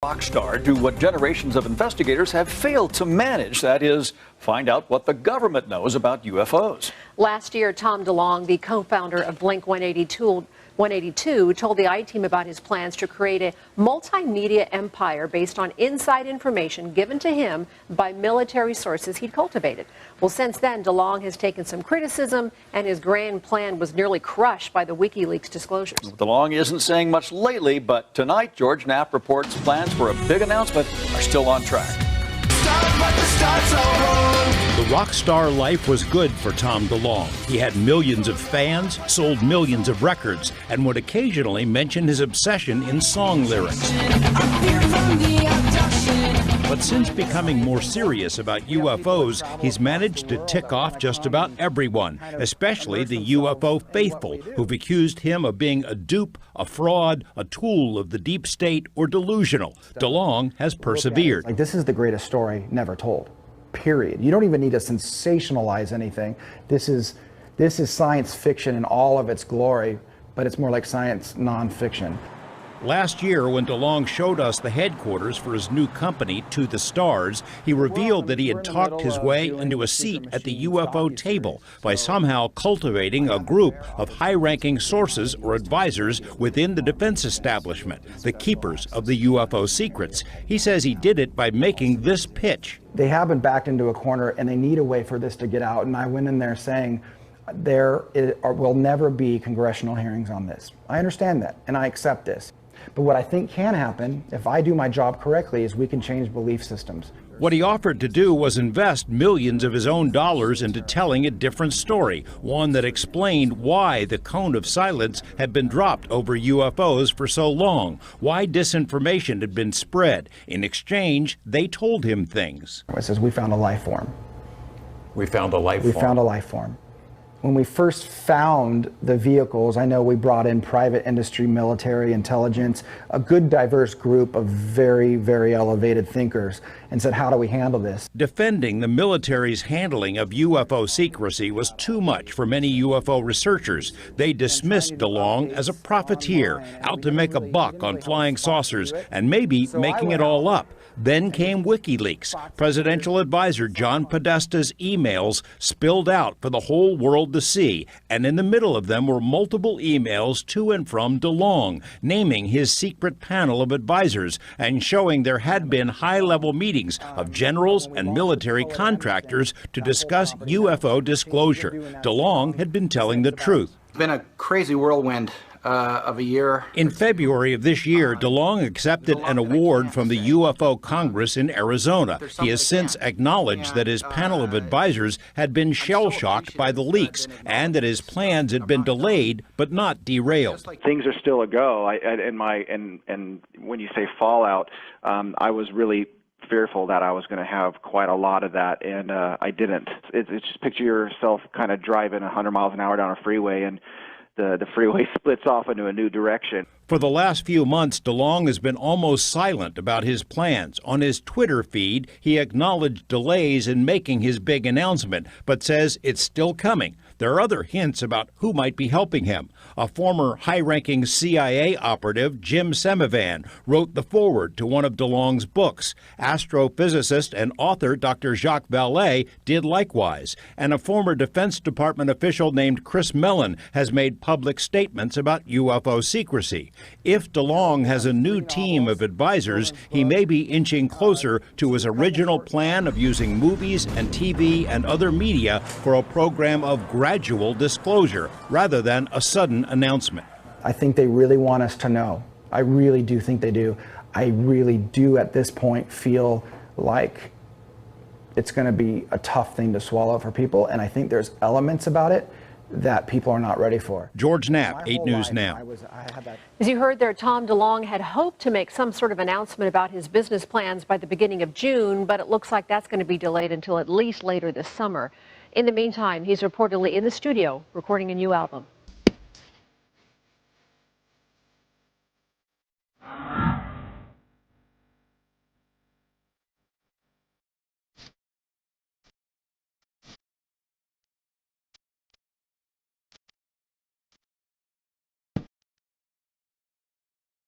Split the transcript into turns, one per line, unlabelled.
rock star do what generations of investigators have failed to manage. That is, find out what the government knows about UFOs.
Last year, Tom DeLonge, the co-founder of Blink-182, told the I-Team about his plans to create a multimedia empire based on inside information given to him by military sources he'd cultivated. Well, since then, DeLonge has taken some criticism, and his grand plan was nearly crushed by the Wikileaks disclosures.
DeLonge isn't saying much lately, but tonight, George Knapp reports plans for a big announcement are still on track.
The rock star life was good for Tom DeLonge. He had millions of fans, sold millions of records, and would occasionally mention his obsession in song lyrics. But since becoming more serious about UFOs, he's managed to tick off just about everyone, especially the UFO faithful, who've accused him of being a dupe, a fraud, a tool of the deep state, or delusional. DeLonge has persevered.
Like, this is the greatest story never told, period. You don't even need to sensationalize anything. This is science fiction in all of its glory, but it's more like science nonfiction.
Last year, when DeLonge showed us the headquarters for his new company, To the Stars, he revealed that he had talked his way into a seat at the UFO table by somehow cultivating a group of high-ranking sources or advisors within the defense establishment, the keepers of the UFO secrets. He says he did it by making this pitch.
They have been backed into a corner, and they need a way for this to get out. And I went in there saying, there will never be congressional hearings on this. I understand that, and I accept this. But what I think can happen, if I do my job correctly, is we can change belief systems.
What he offered to do was invest millions of his own dollars into telling a different story, one that explained why the cone of silence had been dropped over UFOs for so long, why disinformation had been spread. In exchange, they told him things.
It says, we found a life form.
We found a life form.
We found a life form. When we first found the vehicles, I know we brought in private industry, military, intelligence, a good diverse group of very, very elevated thinkers, and said, how do we handle this?
Defending the military's handling of UFO secrecy was too much for many UFO researchers. They dismissed DeLonge as a profiteer, out to make a buck on flying saucers and maybe making it all up. Then came Wikileaks. Presidential advisor John Podesta's emails spilled out for the whole world to see, and in the middle of them were multiple emails to and from DeLonge, naming his secret panel of advisors and showing there had been high-level meetings of generals and military contractors to discuss UFO disclosure. DeLonge had been telling the truth.
It's been a crazy whirlwind of a year.
In February of this year, DeLonge accepted an award from the UFO Congress in Arizona. He has since acknowledged that his panel of advisors had been shell-shocked by the leaks and that his plans had been delayed but not derailed.
Things are still a go. And when you say fallout, I was really fearful that I was going to have quite a lot of that, and I didn't. It's just picture yourself kind of driving 100 miles an hour down a freeway, and the freeway splits off into a new direction.
For the last few months, DeLonge has been almost silent about his plans. On his Twitter feed, he acknowledged delays in making his big announcement, but says it's still coming. There are other hints about who might be helping him. A former high-ranking CIA operative, Jim Semivan, wrote the foreword to one of DeLonge's books. Astrophysicist and author Dr. Jacques Vallée did likewise. And a former Defense Department official named Chris Mellon has made public statements about UFO secrecy. If DeLonge has a new team of advisors, he may be inching closer to his original plan of using movies and TV and other media for a program of gradual disclosure rather than a sudden announcement.
I think they really want us to know. I really do think they do. I really do at this point feel like it's going to be a tough thing to swallow for people, and I think there's elements about it that people are not ready for.
George Knapp, 8 News Now.
As you heard there, Tom DeLonge had hoped to make some sort of announcement about his business plans by the beginning of June, but it looks like that's going to be delayed until at least later this summer. In the meantime, he's reportedly in the studio recording a new album.